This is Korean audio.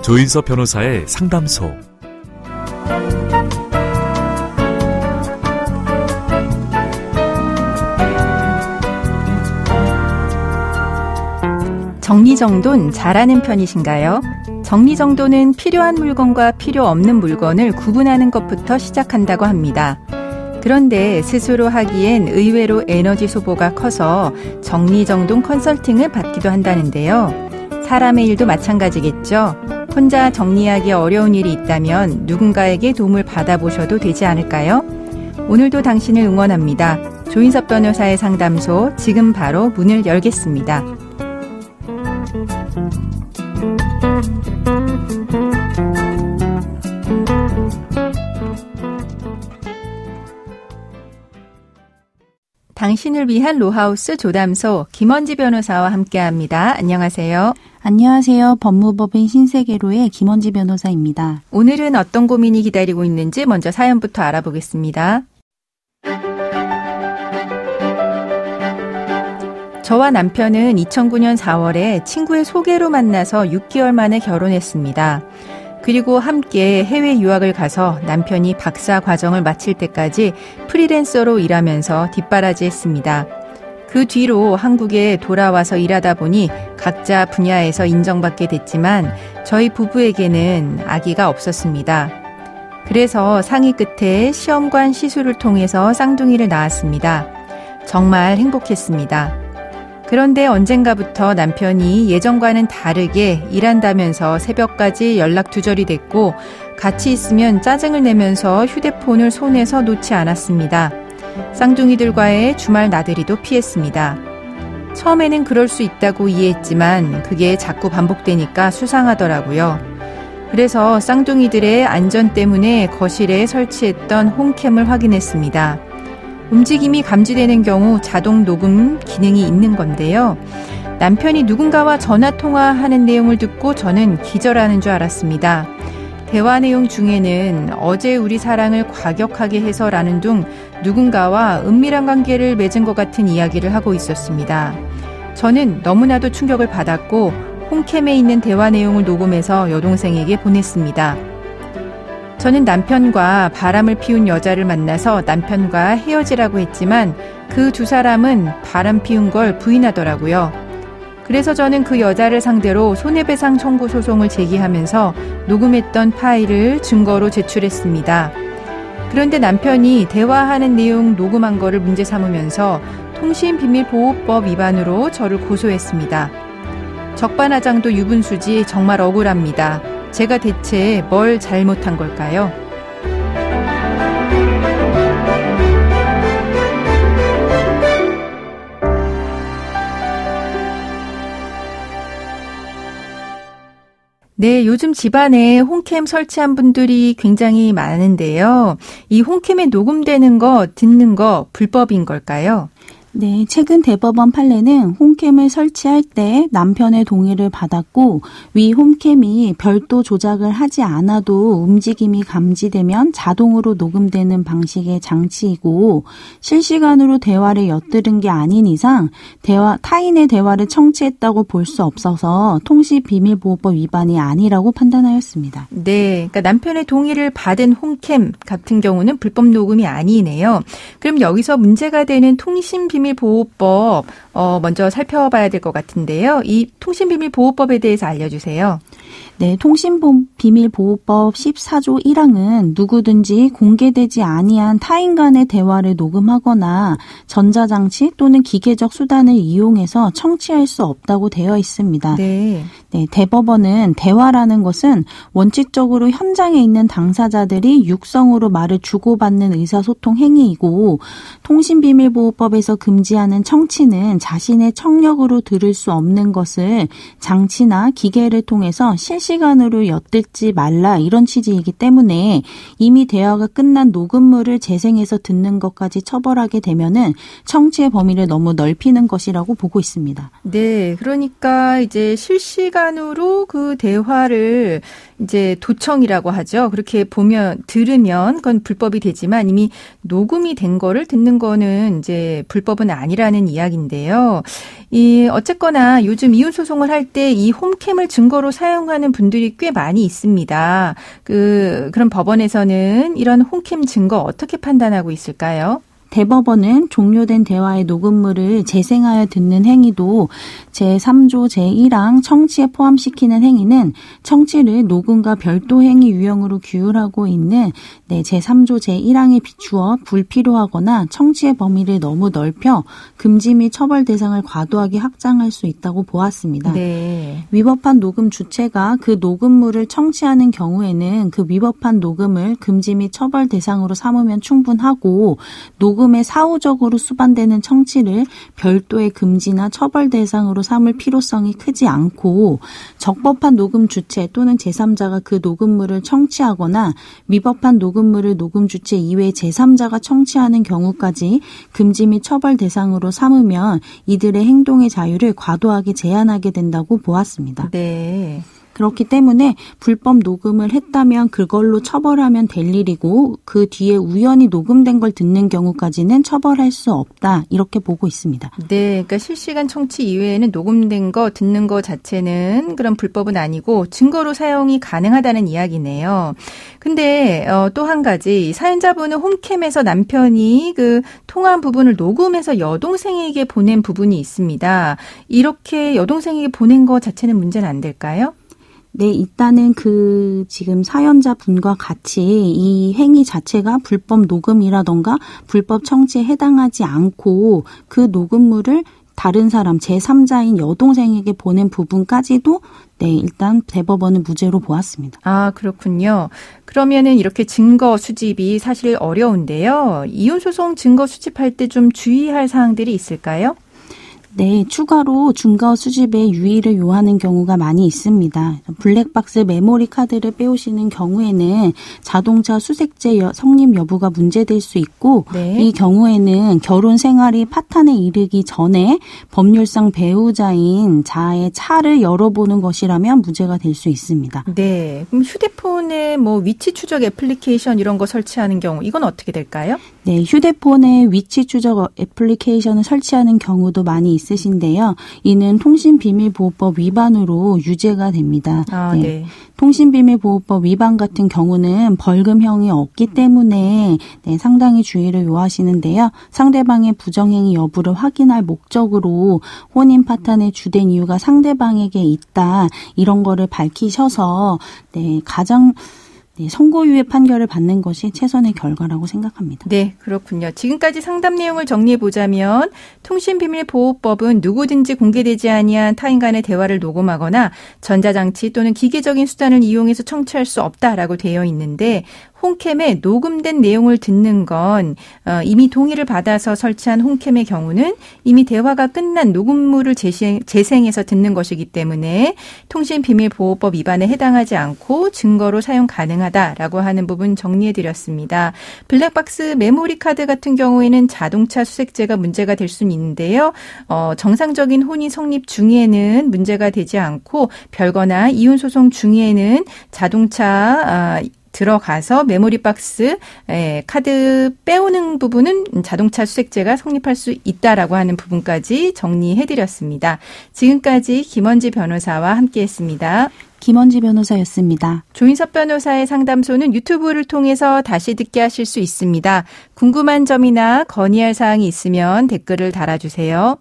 조인섭 변호사의 상담소. 정리정돈 잘하는 편이신가요? 정리정돈은 필요한 물건과 필요 없는 물건을 구분하는 것부터 시작한다고 합니다. 그런데 스스로 하기엔 의외로 에너지 소모가 커서 정리정돈 컨설팅을 받기도 한다는데요. 사람의 일도 마찬가지겠죠. 혼자 정리하기 어려운 일이 있다면 누군가에게 도움을 받아보셔도 되지 않을까요? 오늘도 당신을 응원합니다. 조인섭 변호사의 상담소, 지금 바로 문을 열겠습니다. 당신을 위한 로하우스 조담소 김원지 변호사와 함께합니다. 안녕하세요. 안녕하세요. 법무법인 신세계로의 김원지 변호사입니다. 오늘은 어떤 고민이 기다리고 있는지 먼저 사연부터 알아보겠습니다. 저와 남편은 2009년 4월에 친구의 소개로 만나서 6개월 만에 결혼했습니다. 그리고 함께 해외 유학을 가서 남편이 박사 과정을 마칠 때까지 프리랜서로 일하면서 뒷바라지했습니다. 그 뒤로 한국에 돌아와서 일하다 보니 각자 분야에서 인정받게 됐지만 저희 부부에게는 아기가 없었습니다. 그래서 상의 끝에 시험관 시술을 통해서 쌍둥이를 낳았습니다. 정말 행복했습니다. 그런데 언젠가부터 남편이 예전과는 다르게 일한다면서 새벽까지 연락 두절이 됐고 같이 있으면 짜증을 내면서 휴대폰을 손에서 놓지 않았습니다. 쌍둥이들과의 주말 나들이도 피했습니다. 처음에는 그럴 수 있다고 이해했지만 그게 자꾸 반복되니까 수상하더라고요. 그래서 쌍둥이들의 안전 때문에 거실에 설치했던 홈캠을 확인했습니다. 움직임이 감지되는 경우 자동 녹음 기능이 있는 건데요. 남편이 누군가와 전화통화하는 내용을 듣고 저는 기절하는 줄 알았습니다. 대화 내용 중에는 어제 우리 사랑을 과격하게 해서라는 등 누군가와 은밀한 관계를 맺은 것 같은 이야기를 하고 있었습니다. 저는 너무나도 충격을 받았고 홈캠에 있는 대화 내용을 녹음해서 여동생에게 보냈습니다. 저는 남편과 바람을 피운 여자를 만나서 남편과 헤어지라고 했지만 그 두 사람은 바람 피운 걸 부인하더라고요. 그래서 저는 그 여자를 상대로 손해배상 청구 소송을 제기하면서 녹음했던 파일을 증거로 제출했습니다. 그런데 남편이 대화하는 내용 녹음한 거를 문제 삼으면서 통신비밀보호법 위반으로 저를 고소했습니다. 적반하장도 유분수지 정말 억울합니다. 제가 대체 뭘 잘못한 걸까요? 네, 요즘 집안에 홈캠 설치한 분들이 굉장히 많은데요. 이 홈캠에 녹음되는 거, 듣는 거 불법인 걸까요? 네, 최근 대법원 판례는 홈캠을 설치할 때 남편의 동의를 받았고 위 홈캠이 별도 조작을 하지 않아도 움직임이 감지되면 자동으로 녹음되는 방식의 장치이고 실시간으로 대화를 엿들은 게 아닌 이상 타인의 대화를 청취했다고 볼 수 없어서 통신비밀보호법 위반이 아니라고 판단하였습니다. 네, 그러니까 남편의 동의를 받은 홈캠 같은 경우는 불법 녹음이 아니네요. 그럼 여기서 문제가 되는 통신비밀보호법 먼저 살펴봐야 될 것 같은데요. 이 통신비밀보호법에 대해서 알려주세요. 네, 통신비밀보호법 14조 1항은 누구든지 공개되지 아니한 타인 간의 대화를 녹음하거나 전자장치 또는 기계적 수단을 이용해서 청취할 수 없다고 되어 있습니다. 네. 네, 대법원은 대화라는 것은 원칙적으로 현장에 있는 당사자들이 육성으로 말을 주고받는 의사소통 행위이고 통신비밀보호법에서 금지하는 청취는 자신의 청력으로 들을 수 없는 것을 장치나 기계를 통해서 실시간으로 엿듣지 말라 이런 취지이기 때문에 이미 대화가 끝난 녹음물을 재생해서 듣는 것까지 처벌하게 되면은 청취의 범위를 너무 넓히는 것이라고 보고 있습니다. 네, 그러니까 이제 실시간 실시간으로 그 대화를 이제 도청이라고 하죠. 그렇게 들으면 그건 불법이 되지만 이미 녹음이 된 거를 듣는 거는 이제 불법은 아니라는 이야기인데요. 어쨌거나 요즘 이혼 소송을 할 때 이 홈캠을 증거로 사용하는 분들이 꽤 많이 있습니다. 그럼 법원에서는 이런 홈캠 증거 어떻게 판단하고 있을까요? 대법원은 종료된 대화의 녹음물을 재생하여 듣는 행위도 제3조 제1항 청취에 포함시키는 행위는 청취를 녹음과 별도 행위 유형으로 규율하고 있는 제3조 제1항에 비추어 불필요하거나 청취의 범위를 너무 넓혀 금지 및 처벌 대상을 과도하게 확장할 수 있다고 보았습니다. 네. 위법한 녹음 주체가 그 녹음물을 청취하는 경우에는 그 위법한 녹음을 금지 및 처벌 대상으로 삼으면 충분하고 녹음에 사후적으로 수반되는 청취를 별도의 금지나 처벌 대상으로 삼을 필요성이 크지 않고 적법한 녹음 주체 또는 제3자가 그 녹음물을 청취하거나 위법한 녹음물을 녹음 주체 이외의 제3자가 청취하는 경우까지 금지 및 처벌 대상으로 삼으면 이들의 행동의 자유를 과도하게 제한하게 된다고 보았습니다. 네. 그렇기 때문에 불법 녹음을 했다면 그걸로 처벌하면 될 일이고 그 뒤에 우연히 녹음된 걸 듣는 경우까지는 처벌할 수 없다. 이렇게 보고 있습니다. 네, 그러니까 실시간 청취 이외에는 녹음된 거 듣는 거 자체는 그런 불법은 아니고 증거로 사용이 가능하다는 이야기네요. 근데 또 한 가지 사연자분은 홈캠에서 남편이 그 통화한 부분을 녹음해서 여동생에게 보낸 부분이 있습니다. 이렇게 여동생에게 보낸 거 자체는 문제는 안 될까요? 네, 일단은 지금 사연자 분과 같이 이 행위 자체가 불법 녹음이라던가 불법 청취에 해당하지 않고 그 녹음물을 다른 사람 제3자인 여동생에게 보낸 부분까지도 일단 대법원은 무죄로 보았습니다. 아, 그렇군요. 그러면은 이렇게 증거 수집이 사실 어려운데요. 이혼 소송 증거 수집할 때 좀 주의할 사항들이 있을까요? 네, 추가로 증거 수집에 유의를 요하는 경우가 많이 있습니다. 블랙박스 메모리 카드를 빼오시는 경우에는 자동차 수색제 성립 여부가 문제될 수 있고 네. 이 경우에는 결혼 생활이 파탄에 이르기 전에 법률상 배우자인 자의 차를 열어보는 것이라면 무죄가 될 수 있습니다. 네, 그럼 휴대폰에 위치 추적 애플리케이션 이런 거 설치하는 경우 이건 어떻게 될까요? 네, 휴대폰에 위치 추적 애플리케이션을 설치하는 경우도 많이 있으신데요. 이는 통신비밀보호법 위반으로 유죄가 됩니다. 네. 통신비밀보호법 위반 같은 경우는 벌금형이 없기 때문에 상당히 주의를 요하시는데요. 상대방의 부정행위 여부를 확인할 목적으로 혼인 파탄의 주된 이유가 상대방에게 있다. 이런 거를 밝히셔서 가장 선고유예 판결을 받는 것이 최선의 결과라고 생각합니다. 네, 그렇군요. 지금까지 상담 내용을 정리해 보자면 통신비밀보호법은 누구든지 공개되지 아니한 타인 간의 대화를 녹음하거나 전자장치 또는 기계적인 수단을 이용해서 청취할 수 없다라고 되어 있는데 홈캠에 녹음된 내용을 듣는 건 이미 동의를 받아서 설치한 홈캠의 경우는 이미 대화가 끝난 녹음물을 재생해서 듣는 것이기 때문에 통신비밀보호법 위반에 해당하지 않고 증거로 사용 가능하다라고 하는 부분 정리해드렸습니다. 블랙박스 메모리 카드 같은 경우에는 자동차 수색제가 문제가 될 수는 있는데요. 정상적인 혼인 성립 중에는 문제가 되지 않고 별거나 이혼 소송 중에는 자동차 들어가서 메모리 박스 카드 빼오는 부분은 자동차 수색제가 성립할 수 있다라고 하는 부분까지 정리해드렸습니다. 지금까지 김원지 변호사와 함께했습니다. 김원지 변호사였습니다. 조인섭 변호사의 상담소는 유튜브를 통해서 다시 듣게 하실 수 있습니다. 궁금한 점이나 건의할 사항이 있으면 댓글을 달아주세요.